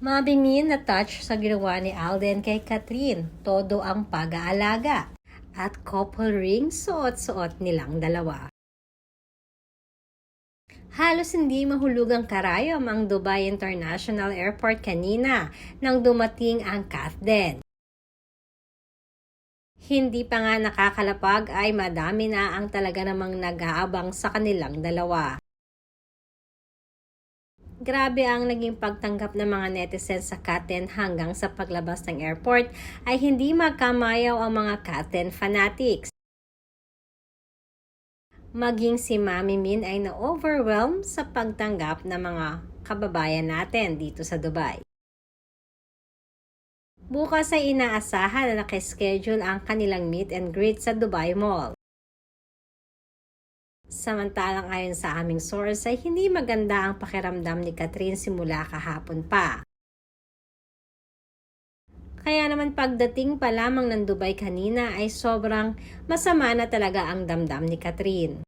Mabingin na touch sa ginawa ni Alden kay Catherine, todo ang pag-aalaga. At couple ring suot-suot nilang dalawa. Halos hindi mahulugang karayom ang Dubai International Airport kanina nang dumating ang Kathden. Hindi pa nga nakakalapag ay madami na ang talaga namang nag-aabang sa kanilang dalawa. Grabe ang naging pagtanggap ng mga netizens sa Kathden hanggang sa paglabas ng airport ay hindi magkamayaw ang mga Kathden fanatics. Maging si Mami Min ay na-overwhelm sa pagtanggap ng mga kababayan natin dito sa Dubai. Bukas ay inaasahan na nakaschedule ang kanilang meet and greet sa Dubai Mall. Samantalang ayon sa aming source ay hindi maganda ang pakiramdam ni Catherine simula kahapon pa. Kaya naman pagdating pa lamang ng Dubai kanina ay sobrang masama na talaga ang damdam ni Catherine.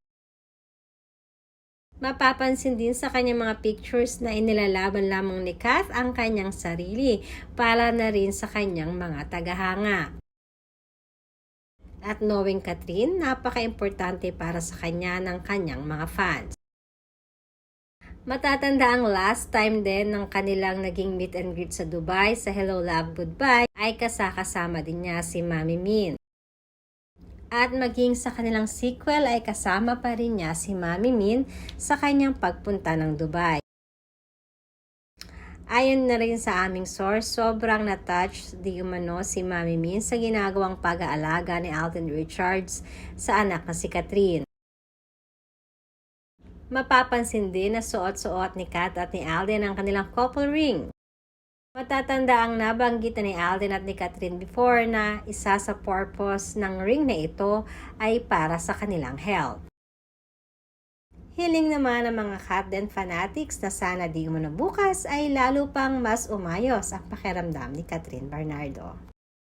Mapapansin din sa kanyang mga pictures na inilalaban lamang ni Kath ang kanyang sarili para na rin sa kanyang mga tagahanga. At knowing Catherine, napaka-importante para sa kanya ng kanyang mga fans. Matatanda ang last time din ng kanilang naging meet and greet sa Dubai sa Hello Love Goodbye ay kasama din niya si Mami Min. At maging sa kanilang sequel ay kasama pa rin niya si Mami Min sa kanyang pagpunta ng Dubai. Ayon na rin sa aming source, sobrang na-touch di umano si Mami Min sa ginagawang pag-aalaga ni Alden Richards sa anak na si Catherine. Mapapansin din na suot-suot ni Kat at ni Alden ang kanilang couple ring. Matatanda ang nabanggit ni Alden at ni Catherine before na isa sa purpose ng ring na ito ay para sa kanilang health. Hiling naman ng mga Kathden fanatics na sana di umano bukas ay lalo pang mas umayos ang pakiramdam ni Catherine Bernardo.